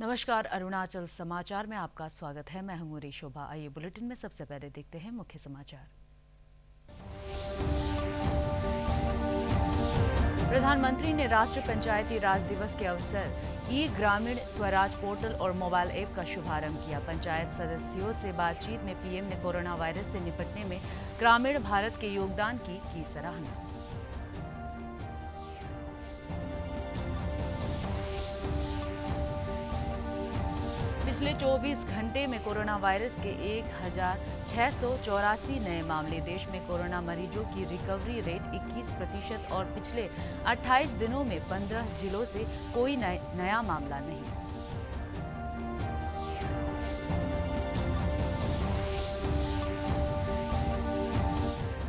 नमस्कार, अरुणाचल समाचार में आपका स्वागत है। मैं हूं मुरी शोभा। आइए बुलेटिन में सबसे पहले देखते हैं मुख्य समाचार। प्रधानमंत्री ने राष्ट्रीय पंचायती राज दिवस के अवसर ई ग्रामीण स्वराज पोर्टल और मोबाइल ऐप का शुभारंभ किया। पंचायत सदस्यों से बातचीत में पीएम ने कोरोना वायरस से निपटने में ग्रामीण भारत के योगदान की सराहना। पिछले 24 घंटे में कोरोना वायरस के 1684 नए मामले। देश में कोरोना मरीजों की रिकवरी रेट 21% और पिछले 28 दिनों में 15 जिलों से कोई नया मामला नहीं।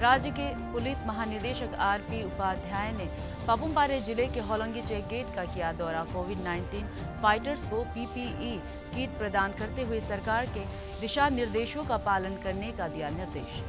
राज्य के पुलिस महानिदेशक आरपी उपाध्याय ने पापुम-पारे जिले के होलोंगी चेक गेट का किया दौरा। कोविड-19 फाइटर्स को पीपीई किट प्रदान करते हुए सरकार के दिशा निर्देशों का पालन करने का दिया निर्देश।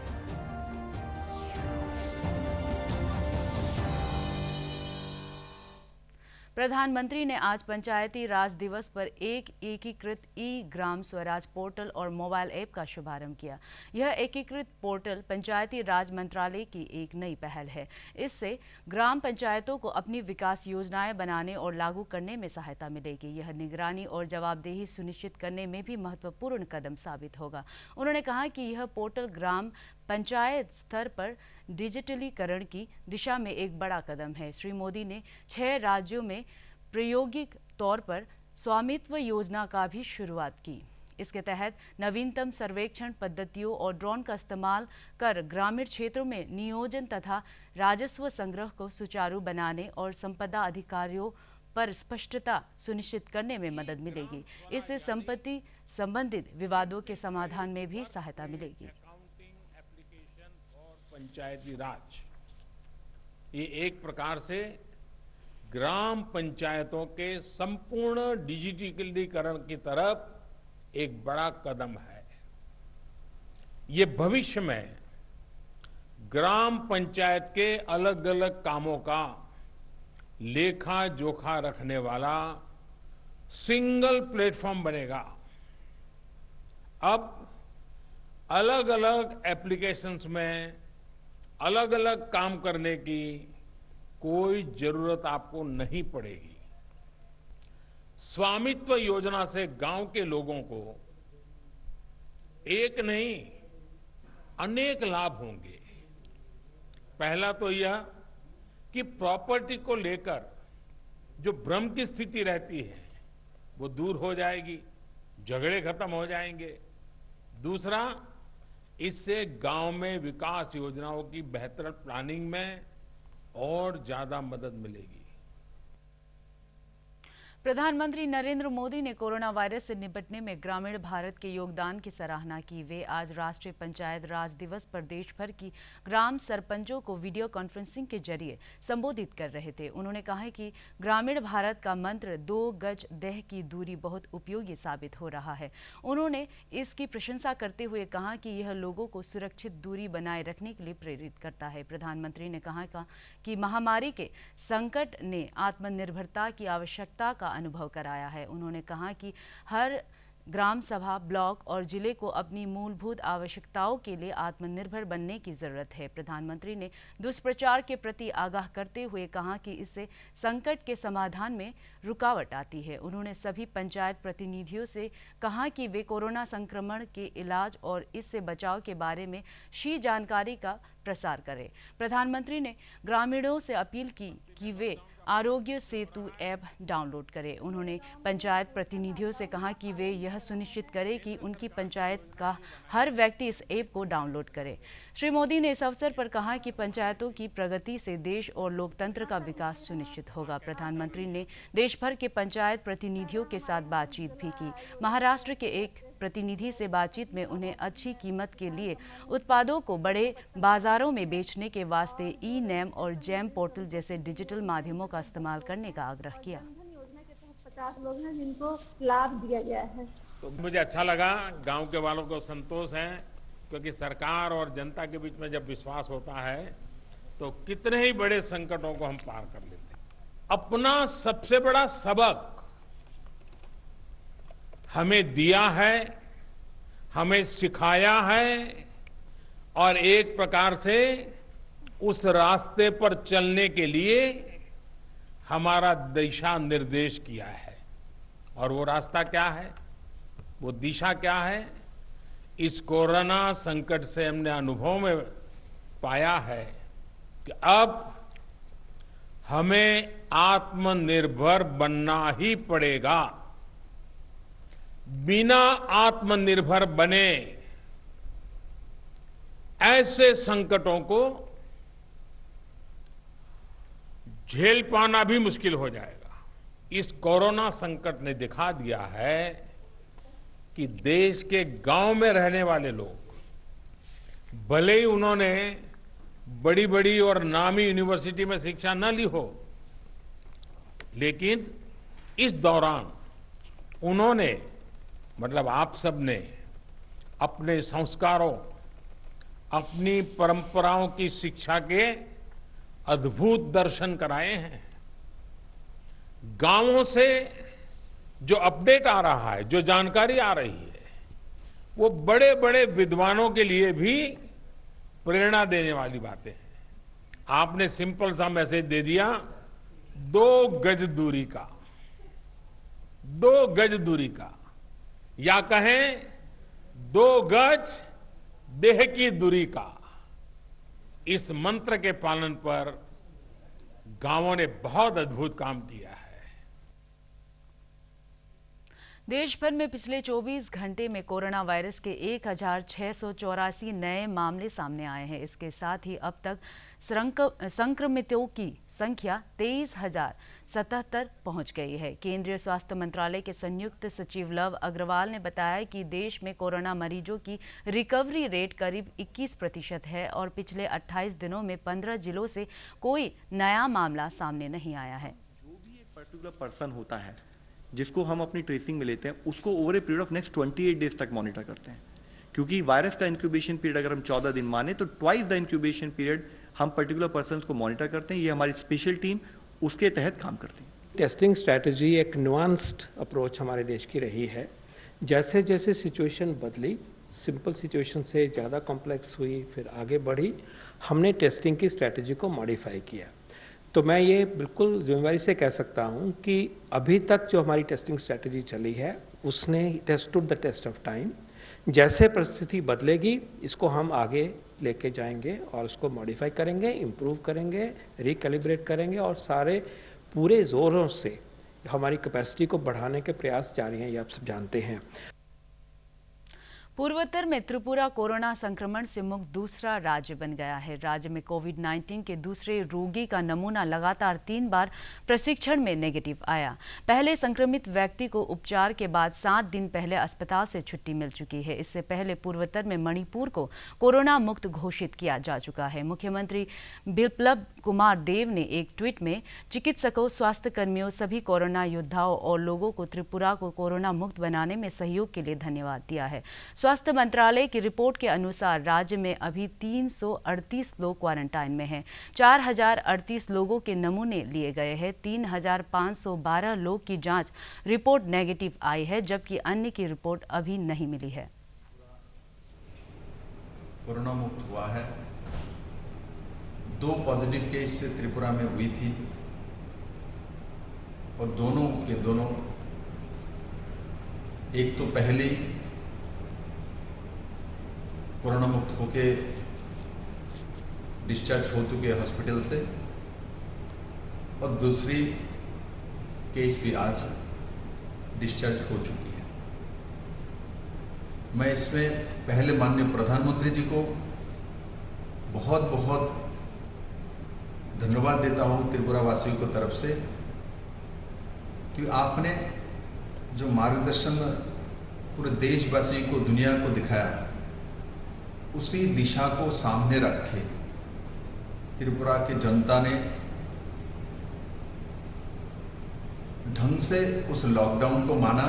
प्रधानमंत्री ने आज पंचायती राज दिवस पर एक एकीकृत ई ग्राम स्वराज पोर्टल और मोबाइल ऐप का शुभारंभ किया। यह एकीकृत पोर्टल पंचायती राज मंत्रालय की एक नई पहल है। इससे ग्राम पंचायतों को अपनी विकास योजनाएं बनाने और लागू करने में सहायता मिलेगी। यह निगरानी और जवाबदेही सुनिश्चित करने में भी महत्वपूर्ण कदम साबित होगा। उन्होंने कहा कि यह पोर्टल ग्राम पंचायत स्तर पर डिजिटलीकरण की दिशा में एक बड़ा कदम है। श्री मोदी ने 6 राज्यों में प्रायोगिक तौर पर स्वामित्व योजना का भी शुरुआत की। इसके तहत नवीनतम सर्वेक्षण पद्धतियों और ड्रोन का इस्तेमाल कर ग्रामीण क्षेत्रों में नियोजन तथा राजस्व संग्रह को सुचारू बनाने और संपदा अधिकारियों पर स्पष्टता सुनिश्चित करने में मदद मिलेगी। इससे संपत्ति संबंधित विवादों के समाधान में भी सहायता मिलेगी। पंचायती राज ये एक प्रकार से ग्राम पंचायतों के संपूर्ण डिजिटलीकरण की तरफ एक बड़ा कदम है। ये भविष्य में ग्राम पंचायत के अलग अलग कामों का लेखा जोखा रखने वाला सिंगल प्लेटफॉर्म बनेगा। अब अलग अलग एप्लीकेशंस में अलग अलग काम करने की कोई जरूरत आपको नहीं पड़ेगी। स्वामित्व योजना से गांव के लोगों को एक नहीं अनेक लाभ होंगे। पहला तो यह कि प्रॉपर्टी को लेकर जो भ्रम की स्थिति रहती है वो दूर हो जाएगी, झगड़े खत्म हो जाएंगे। दूसरा, इससे गांव में विकास योजनाओं की बेहतर प्लानिंग में और ज्यादा मदद मिलेगी। प्रधानमंत्री नरेंद्र मोदी ने कोरोना वायरस से निपटने में ग्रामीण भारत के योगदान की सराहना की। वे आज राष्ट्रीय पंचायत राज दिवस पर देश भर की ग्राम सरपंचों को वीडियो कॉन्फ्रेंसिंग के जरिए संबोधित कर रहे थे। उन्होंने कहा कि ग्रामीण भारत का मंत्र 2 गज देह की दूरी बहुत उपयोगी साबित हो रहा है। उन्होंने इसकी प्रशंसा करते हुए कहा कि यह लोगों को सुरक्षित दूरी बनाए रखने के लिए प्रेरित करता है। प्रधानमंत्री ने कहा कि महामारी के संकट ने आत्मनिर्भरता की आवश्यकता का अनुभव कराया है। उन्होंने कहा कि हर ग्राम सभा, ब्लॉक और जिले को अपनी मूलभूत आवश्यकताओं के लिए आत्मनिर्भर बनने की जरूरत है। प्रधानमंत्री ने दुष्प्रचार के प्रति आगाह करते हुए कहा कि इससे संकट के समाधान में रुकावट आती है। उन्होंने सभी पंचायत प्रतिनिधियों से कहा कि वे कोरोना संक्रमण के इलाज और इससे बचाव के बारे में शी जानकारी का प्रसार करें। प्रधानमंत्री ने ग्रामीणों से अपील की कि वे आरोग्य सेतु ऐप डाउनलोड करें। उन्होंने पंचायत प्रतिनिधियों से कहा कि वे यह सुनिश्चित करें कि उनकी पंचायत का हर व्यक्ति इस ऐप को डाउनलोड करे। श्री मोदी ने इस अवसर पर कहा कि पंचायतों की प्रगति से देश और लोकतंत्र का विकास सुनिश्चित होगा। प्रधानमंत्री ने देश भर के पंचायत प्रतिनिधियों के साथ बातचीत भी की। महाराष्ट्र के एक प्रतिनिधि से बातचीत में उन्हें अच्छी कीमत के लिए उत्पादों को बड़े बाजारों में बेचने के वास्ते ई नेम और जैम पोर्टल जैसे डिजिटल माध्यमों का इस्तेमाल करने का आग्रह किया। 50 लोग हैं जिनको लाभ दिया गया है। तो मुझे अच्छा लगा, गांव के वालों को संतोष है, क्योंकि सरकार और जनता के बीच में जब विश्वास होता है तो कितने ही बड़े संकटों को हम पार कर लेते हैं। अपना सबसे बड़ा सबक हमें दिया है, हमें सिखाया है और एक प्रकार से उस रास्ते पर चलने के लिए हमारा दिशा निर्देश किया है। और वो रास्ता क्या है, वो दिशा क्या है? इस कोरोना संकट से हमने अनुभव में पाया है कि अब हमें आत्मनिर्भर बनना ही पड़ेगा। बिना आत्मनिर्भर बने ऐसे संकटों को झेल पाना भी मुश्किल हो जाएगा। इस कोरोना संकट ने दिखा दिया है कि देश के गांव में रहने वाले लोग, भले ही उन्होंने बड़ी बड़ी और नामी यूनिवर्सिटी में शिक्षा न ली हो, लेकिन इस दौरान उन्होंने, मतलब आप सब ने, अपने संस्कारों, अपनी परंपराओं की शिक्षा के अद्भुत दर्शन कराए हैं। गांवों से जो अपडेट आ रहा है, जो जानकारी आ रही है, वो बड़े बड़े विद्वानों के लिए भी प्रेरणा देने वाली बातें हैं। आपने सिंपल सा मैसेज दे दिया, 2 गज दूरी का, 2 गज दूरी का, या कहें 2 गज देह की दूरी का। इस मंत्र के पालन पर गांवों ने बहुत अद्भुत काम किया है। देश भर में पिछले 24 घंटे में कोरोना वायरस के 1684 नए मामले सामने आए हैं। इसके साथ ही अब तक संक्रमितों की संख्या 23,077 पहुंच गई है। केंद्रीय स्वास्थ्य मंत्रालय के संयुक्त सचिव लव अग्रवाल ने बताया कि देश में कोरोना मरीजों की रिकवरी रेट करीब 21% है और पिछले 28 दिनों में 15 जिलों से कोई नया मामला सामने नहीं आया है। जो भी एक पर्टिकुलर पर्सन होता है जिसको हम अपनी ट्रेसिंग में लेते हैं, उसको over a period of next 28 days तक मॉनिटर करते हैं, क्योंकि वायरस का इंक्यूबेशन पीरियड अगर हम 14 दिन माने तो ट्वाइस द इंक्यूबेशन पीरियड हम पर्टिकुलर पर्सन को मॉनिटर करते हैं। ये हमारी स्पेशल टीम उसके तहत काम करती है। टेस्टिंग स्ट्रैटेजी एक नुआंस्ड अप्रोच हमारे देश की रही है। जैसे जैसे सिचुएशन बदली, सिंपल सिचुएशन से ज़्यादा कॉम्प्लेक्स हुई, फिर आगे बढ़ी, हमने टेस्टिंग की स्ट्रैटेजी को मॉडिफाई किया। तो मैं ये बिल्कुल जिम्मेवारी से कह सकता हूं कि अभी तक जो हमारी टेस्टिंग स्ट्रैटेजी चली है उसने stood the test of time. जैसे परिस्थिति बदलेगी इसको हम आगे लेके जाएंगे और उसको मॉडिफाई करेंगे, इम्प्रूव करेंगे, रिकैलिब्रेट करेंगे और सारे पूरे जोरों से हमारी कैपेसिटी को बढ़ाने के प्रयास जारी हैं, ये आप सब जानते हैं। पूर्वोत्तर में त्रिपुरा कोरोना संक्रमण से मुक्त दूसरा राज्य बन गया है। राज्य में कोविड-19 के दूसरे रोगी का नमूना लगातार 3 बार प्रशिक्षण में नेगेटिव आया। पहले संक्रमित व्यक्ति को उपचार के बाद 7 दिन पहले अस्पताल से छुट्टी मिल चुकी है। इससे पहले पूर्वोत्तर में मणिपुर को कोरोना मुक्त घोषित किया जा चुका है। मुख्यमंत्री बिप्लब कुमार देव ने एक ट्वीट में चिकित्सकों, स्वास्थ्य कर्मियों, सभी कोरोना योद्धाओं और लोगों को त्रिपुरा को कोरोना मुक्त बनाने में सहयोग के लिए धन्यवाद दिया है। स्वास्थ्य मंत्रालय की रिपोर्ट के अनुसार राज्य में अभी 338 लोग क्वारंटाइन में हैं। 4038 लोगों के नमूने लिए गए हैं। 3512 लोग की जांच रिपोर्ट नेगेटिव आई है, जबकि अन्य की रिपोर्ट अभी नहीं मिली है। कोरोना मुक्त हुआ है। 2 पॉजिटिव केस त्रिपुरा में हुई थी और दोनों के दोनों, एक तो पहले कोरोना मुक्त होके डिस्चार्ज हो चुके हॉस्पिटल से और दूसरी केस भी आज डिस्चार्ज हो चुकी है। मैं इसमें पहले माननीय प्रधानमंत्री जी को बहुत बहुत धन्यवाद देता हूं त्रिपुरा वासियों की तरफ से कि आपने जो मार्गदर्शन पूरे देशवासियों को, दुनिया को दिखाया, उसी दिशा को सामने रखे त्रिपुरा की जनता ने ढंग से उस लॉकडाउन को माना।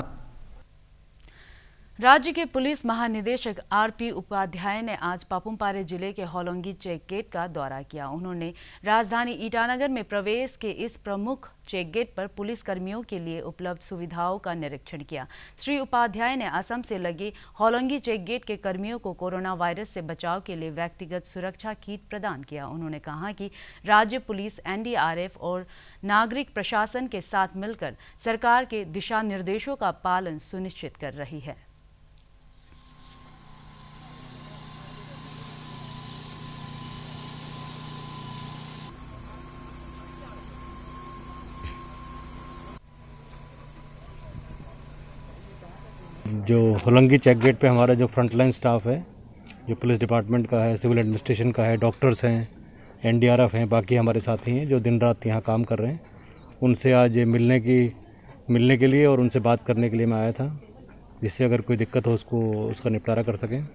राज्य के पुलिस महानिदेशक आरपी उपाध्याय ने आज पापुमपारे जिले के होलोंगी चेक गेट का दौरा किया। उन्होंने राजधानी ईटानगर में प्रवेश के इस प्रमुख चेक गेट पर पुलिस कर्मियों के लिए उपलब्ध सुविधाओं का निरीक्षण किया। श्री उपाध्याय ने असम से लगे होलोंगी चेक गेट के कर्मियों को कोरोना वायरस से बचाव के लिए व्यक्तिगत सुरक्षा किट प्रदान किया। उन्होंने कहा कि राज्य पुलिस, एनडीआरएफ और नागरिक प्रशासन के साथ मिलकर सरकार के दिशा निर्देशों का पालन सुनिश्चित कर रही है। जो होलोंगी चेक गेट पे हमारा जो फ्रंटलाइन स्टाफ है, जो पुलिस डिपार्टमेंट का है, सिविल एडमिनिस्ट्रेशन का है, डॉक्टर्स हैं, एनडीआरएफ हैं, बाकी हमारे साथी हैं जो दिन रात यहाँ काम कर रहे हैं, उनसे आज मिलने के लिए और उनसे बात करने के लिए मैं आया था, जिससे अगर कोई दिक्कत हो उसका निपटारा कर सकें।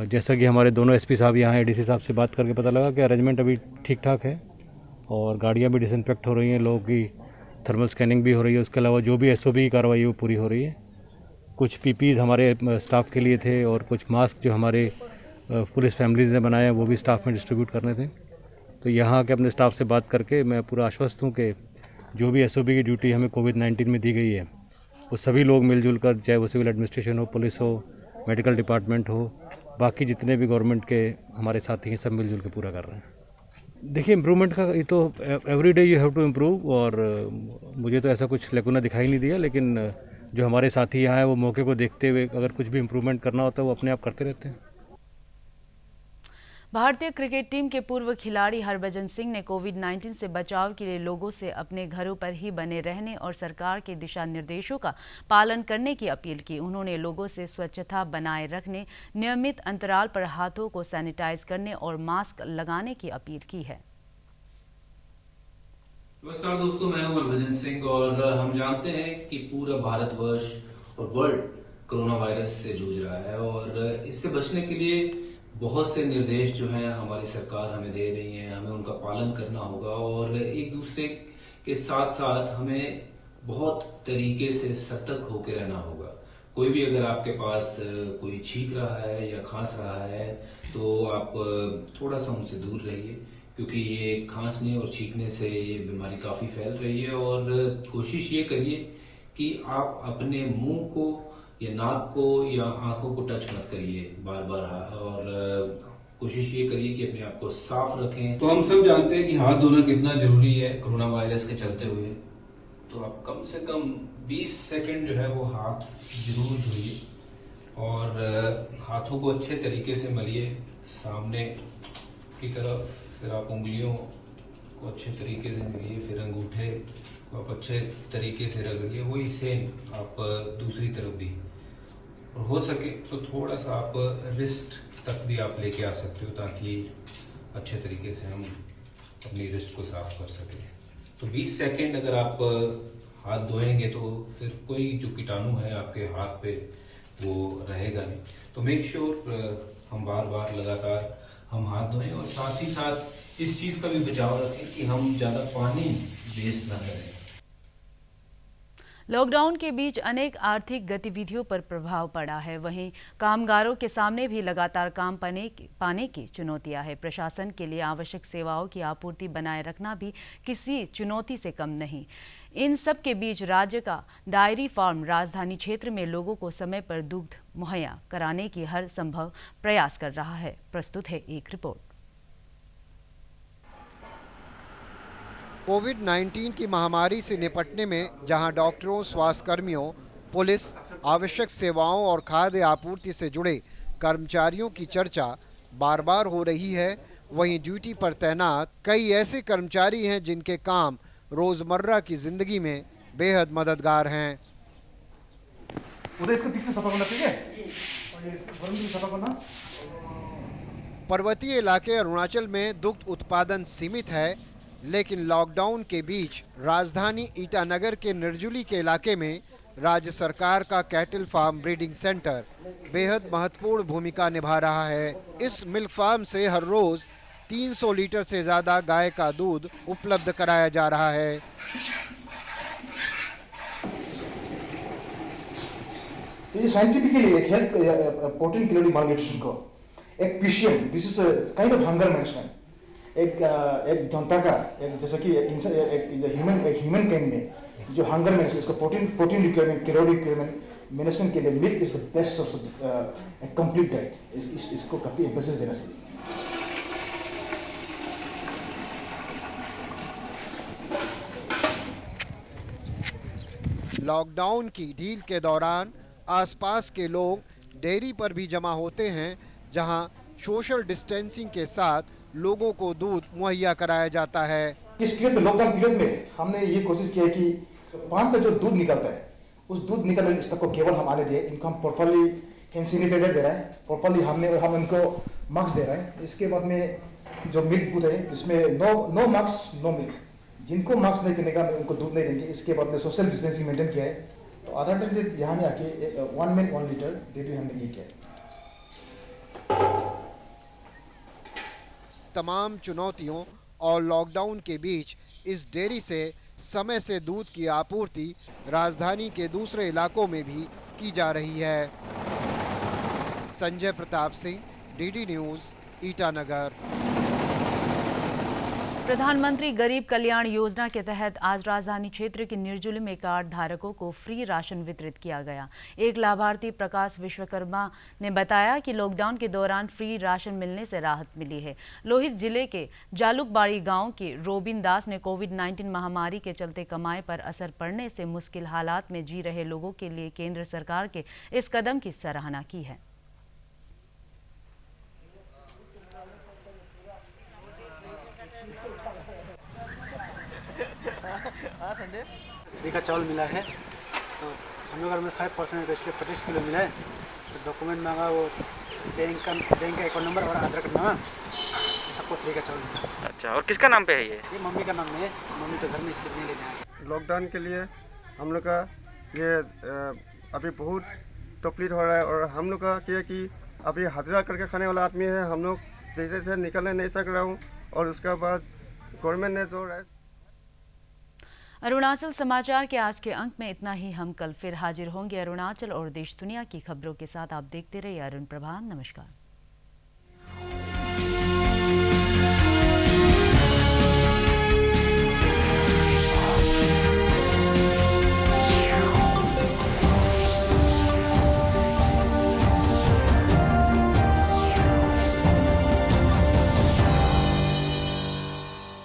जैसा कि हमारे दोनों एसपी साहब यहाँ एडीसी साहब से बात करके पता लगा कि अरेंजमेंट अभी ठीक ठाक है और गाड़ियाँ भी डिसइंफेक्ट हो रही हैं, लोगों की थर्मल स्कैनिंग भी हो रही है। उसके अलावा जो भी एसओपी की कार्रवाई है वो पूरी हो रही है। कुछ पीपीज हमारे स्टाफ के लिए थे और कुछ मास्क जो हमारे पुलिस फैमिलीज ने बनाए हैं वो भी स्टाफ में डिस्ट्रीब्यूट करने थे। तो यहाँ के अपने स्टाफ से बात करके मैं पूरा आश्वस्त हूँ कि जो भी एसओपी की ड्यूटी हमें कोविड-19 में दी गई है वो सभी लोग मिलजुल कर, चाहे वो सिविल एडमिनिस्ट्रेशन हो, पुलिस हो, मेडिकल डिपार्टमेंट हो, बाकी जितने भी गवर्नमेंट के हमारे साथी हैं, सब मिलजुल के पूरा कर रहे हैं। देखिए, इम्प्रूवमेंट का ये तो every day you have to improve, और मुझे तो ऐसा कुछ लेकुना दिखाई नहीं दिया, लेकिन जो हमारे साथी यहाँ हैं वो मौके को देखते हुए अगर कुछ भी इम्प्रूवमेंट करना होता है वो अपने आप करते रहते हैं। भारतीय क्रिकेट टीम के पूर्व खिलाड़ी हरभजन सिंह ने कोविड-19 से बचाव के लिए लोगों से अपने घरों पर ही बने रहने और सरकार के दिशा निर्देशों का पालन करने की अपील की। उन्होंने लोगों से स्वच्छता बनाए रखने, नियमित अंतराल पर हाथों को सैनिटाइज करने और मास्क लगाने की अपील की है। नमस्कार दोस्तों, मैं हूं हरभजन सिंह और हम जानते हैं कि पूरा भारतवर्ष और वर्ल्ड कोरोना वायरस से जूझ रहा है और इससे बचने के लिए बहुत से निर्देश जो हैं हमारी सरकार हमें दे रही है, हमें उनका पालन करना होगा और एक दूसरे के साथ साथ हमें बहुत तरीके से सतर्क होकर रहना होगा। कोई भी अगर आपके पास कोई छींक रहा है या खांस रहा है तो आप थोड़ा सा उनसे दूर रहिए, क्योंकि ये खांसने और छींकने से ये बीमारी काफ़ी फैल रही है। और कोशिश ये करिए कि आप अपने मुंह को या नाक को या आंखों को टच मत करिए बार बार, और कोशिश ये करिए कि अपने आप को साफ रखें। तो हम सब जानते हैं कि हाथ धोना कितना जरूरी है कोरोना वायरस के चलते हुए, तो आप कम से कम 20 सेकंड जो है वो हाथ जरूर धोइए और हाथों को अच्छे तरीके से मलिए सामने की तरफ, फिर आप उंगलियों को अच्छे तरीके से मिलिए, फिर अंगूठे को आप अच्छे तरीके से रगड़िए, वही सेम आप दूसरी तरफ भी, और हो सके तो थोड़ा सा आप रिस्ट तक भी आप लेके आ सकते हो ताकि अच्छे तरीके से हम अपनी रिस्ट को साफ कर सकें। तो 20 सेकंड अगर आप हाथ धोएंगे तो फिर कोई जो कीटाणु है आपके हाथ पे वो रहेगा नहीं। तो मेक श्योर हम बार बार लगातार हम हाथ धोएं और साथ ही साथ इस चीज का भी बचाव रखें कि हम ज्यादा पानी वेस्ट ना करें। लॉकडाउन के बीच अनेक आर्थिक गतिविधियों पर प्रभाव पड़ा है। वहीं कामगारों के सामने भी लगातार काम पाने की चुनौतियां हैं। प्रशासन के लिए आवश्यक सेवाओं की आपूर्ति बनाए रखना भी किसी चुनौती से कम नहीं। इन सब के बीच राज्य का डायरी फार्म राजधानी क्षेत्र में लोगों को समय पर दुग्ध मुहैया कराने की हर संभव प्रयास कर रहा है। प्रस्तुत है एक रिपोर्ट। कोविड-19 की महामारी से निपटने में जहां डॉक्टरों, स्वास्थ्य कर्मियों, पुलिस, आवश्यक सेवाओं और खाद्य आपूर्ति से जुड़े कर्मचारियों की चर्चा बार बार हो रही है, वहीं ड्यूटी पर तैनात कई ऐसे कर्मचारी हैं जिनके काम रोजमर्रा की जिंदगी में बेहद मददगार हैं। पर्वतीय इलाके अरुणाचल में दुग्ध उत्पादन सीमित है, लेकिन लॉकडाउन के बीच राजधानी ईटानगर के निर्जुली के इलाके में राज्य सरकार का कैटल फार्म ब्रीडिंग सेंटर बेहद महत्वपूर्ण भूमिका निभा रहा है। इस मिल्क फार्म से हर रोज 300 लीटर से ज्यादा गाय का दूध उपलब्ध कराया जा रहा है। तो ये साइंटिफिकली एक हेल्थ 14 कैलोरी मालन्यूट्रिशन को एक PCM, this is kind of hunger management, एक जनता का एक जैसा कि एक ह्यूमन काइंड में जो हंगर मैनेजमेंट, इसको protein requirement, calorie requirement management के लिए milk is the best source of complete diet. इसको काफी एम्फेसिस देना चाहिए। लॉकडाउन की ढील के दौरान आसपास के लोग डेयरी पर भी जमा होते हैं, जहां सोशल डिस्टेंसिंग के साथ लोगों को दूध मुहैया कराया जाता है। इस पीरियड में, लॉकडाउन पीरियड में हमने ये कोशिश की है कि फार्म का जो दूध निकलता है उस दूध निकलने स्टॉक को केवल हम आने दिए, इनको हम प्रॉपर्ली हैंड सैनिटाइजर दे रहे हैं, प्रॉपर्ली हम इनको मास्क दे रहे हैं। इसके बाद में जो मिल्क दूध है जिसमें नो मास्क नो मिल्क, जिनको मास्क नहीं करने का उनको दूध नहीं देंगे। इसके बाद में सोशल डिस्टेंसिंग मेंटेन किया है। तो आधा घंटे यहाँ में आके 1 मिनट 1 लीटर दे भी हमने ये किया है। तमाम चुनौतियों और लॉकडाउन के बीच इस डेयरी से समय से दूध की आपूर्ति राजधानी के दूसरे इलाकों में भी की जा रही है। Sanjay Pratap Singh, DD news, Itanagar. प्रधानमंत्री गरीब कल्याण योजना के तहत आज राजधानी क्षेत्र के निर्जुली में कार्ड धारकों को फ्री राशन वितरित किया गया। एक लाभार्थी प्रकाश विश्वकर्मा ने बताया कि लॉकडाउन के दौरान फ्री राशन मिलने से राहत मिली है। लोहित जिले के जालुकबाड़ी गांव के रोबिन दास ने कोविड-19 महामारी के चलते कमाई पर असर पड़ने से मुश्किल हालात में जी रहे लोगों के लिए केंद्र सरकार के इस कदम की सराहना की है। फ्री का चावल मिला है, तो हम लोग में 5% है, तो इसलिए 25 किलो मिला है। तो डॉक्यूमेंट मांगा, वो बैंक का अकाउंट नंबर और आधार कार्ड मांगा, सबको फ्री का चावल मिला। अच्छा, और किसका नाम पे है ये मम्मी का नाम में है, मम्मी तो घर में इसलिए नहीं लेने आए। लॉकडाउन के लिए हम लोग का ये अभी बहुत तकलीफ हो रहा है, और हम लोग का क्या कि अभी हाजिरा करके खाने वाला आदमी है, हम लोग जैसे से निकलने नहीं सक रहा हूँ, और उसके बाद गवर्नमेंट ने जो अरुणाचल समाचार के आज के अंक में इतना ही। हम कल फिर हाजिर होंगे अरुणाचल और देश दुनिया की खबरों के साथ। आप देखते रहिए अरुण प्रभा। नमस्कार।